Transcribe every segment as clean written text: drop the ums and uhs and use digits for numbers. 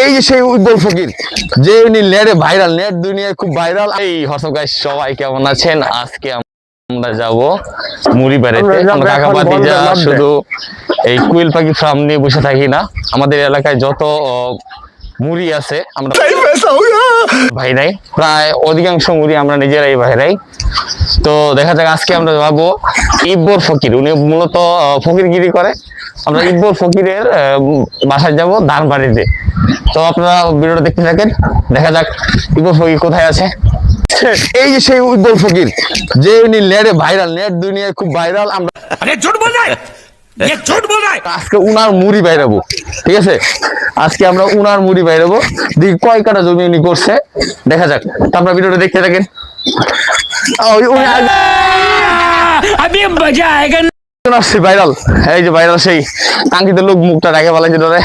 এই যে সেই উজ্জ্বল ফকির যে নেটে ভাইরাল, নেট দুনিয়ায় খুব ভাইরাল। এই হসব গাইস, সবাই কেমন আছেন? আজকে আমরা যাব মুড়ি বেড়াতে। আমরা কাকাবাদি যা শুধু এই কুইল পাখি ফার্ম নিয়ে বসে থাকি না, আমাদের এলাকায় যত মুড়ি আছে আমরা ভাইরাই, প্রায় অধিকাংশ মুড়ি আমরা নিজেরাই ভাইরাই। তো দেখা যাক আজকে আমরা যাবো ইব্বর ফকির, উনি মূলত ফকিরগিরি করে। আমরা ইব্বর ফকিরের বাসায় যাব ধানবাড়িতে। তো আপনারা ভিডিওটা দেখতে থাকেন, দেখা যাক ইব্বর ফকির কোথায় আছে। এই যে সেই উজ্জ্বল ফকির যে নেটে ভাইরাল, নেট দুনিয়ায় খুব ভাইরাল। আমরা আজকে উনার মুড়ি বাইরাবো, ঠিক আছে? আজকে আমরা উনার মুড়ি বাইরাবো, দেখি কয় কাটা জমি উনি করছে, দেখা যাক। আপনারা ভিডিওটা দেখতে থাকেন। ভাইরাল, এই যে ভাইরাল সেই কাঙ্ক্ষিত লোক, মুখটা রেখে ফেলাইছে ধরে।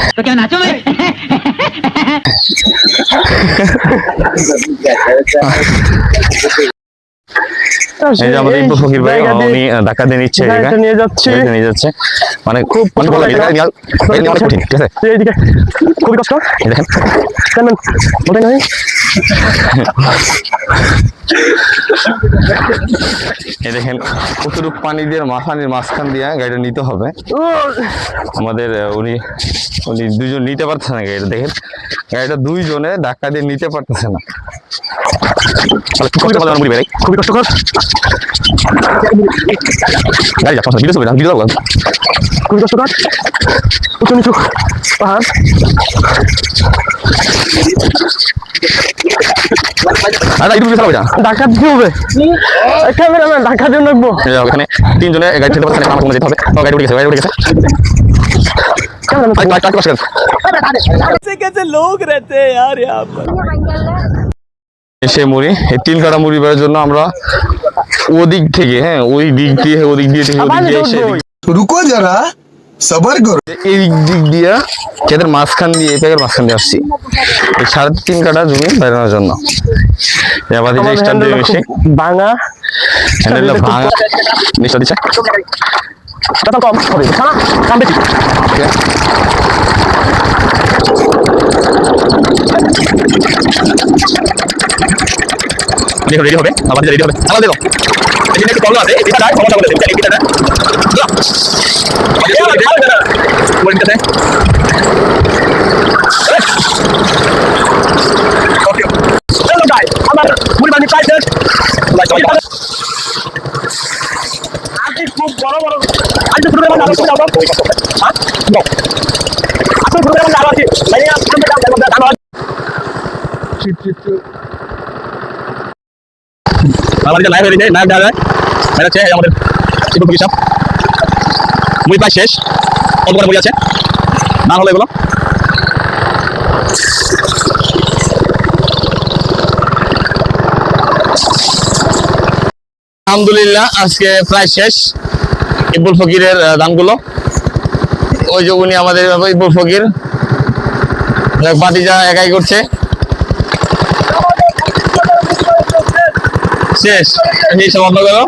এই যে আমাদের ইব্বর ফকির ভাই, উনি ধাক্কা দিয়ে নিচ্ছে, নিয়ে যাচ্ছে মানে খুব কঠিন, ঠিক আছে? এইদিকে খুবই কষ্ট, দেখেন বলতে নাই। এই দেখেন কতটুকু পানি দিয়ে মাঝখান দিয়ে গাড়িটা নিতে হবে আমাদের। উনি দুইজন নিতে পারতেছে না গাড়িটা, দেখেন গাড়িটা দুইজনে ধাক্কা দিয়ে নিতে পারতেছে না। খুবই কষ্টকর গাড়ি যাচ্ছে, খুবই কষ্টকর, উঁচু নিচু পাহাড়। ধাক্কা দিতে হবে, ক্যামেরাম্যান ধাক্কা দিয়ে রাখবো। এখানে তিনজনে গাড়ি যেতে পারছে না, আমার যেতে হবে। গাড়ি উঠে গেছে। कैसे लोग रहते हैं यार यहाँ पर। সে মুড়ি, এই 3 কাটা মুড়ি বেড়ার জন্য আমরা ওদিক থেকে, হ্যাঁ ওই দিক দিয়ে রুকো যারা সবার করো, এই দিক দিয়ে খেতের মাঝখান দিয়ে, এই প্যাকের মাঝখান দিয়ে আসছি এই 3.5 কাটা জমি বেড়ানোর জন্য। এবার যে স্টার দিয়ে বেশি ভাঙা হ্যান্ডেলটা ভাঙা নিশ্চয় দিচ্ছে, কত কম হবে না, কাম বেশি। দেখো রেডি হবে, আবার রেডি হবে, আবার দেখো এখানে একটু প্রবলেম আছে, এটা যায় ক্ষমতা বলে দেন, এটা না বলতে ওকে চলো গাই আমার মুড়ি বানি প্রাইস আজকে খুব বড় বড় আজকে শুরু করে আলো যাও হ্যাঁ নাও আজকে শুরু করে আলো আছে মানে আমরা দাম আমাদের লাইভ হয়ে যায়, লাইভ দেওয়া যায়। এটা হচ্ছে আমাদের ইব্বর ফকির সাহেব, মুড়ি প্রায় শেষ, অল্প করে মুড়ি আছে, না হলো এগুলো। আলহামদুলিল্লাহ আজকে প্রায় শেষ ইব্বর ফকিরের দামগুলো। ওই যে উনি আমাদের ইব্বর ফকির বাতিজা একাই করছে, শেষ এই সব বন্ধ করো।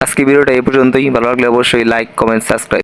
আজকে ভিডিওটা এই পর্যন্তই। ভালো লাগলে অবশ্যই লাইক, কমেন্ট, সাবস্ক্রাইব।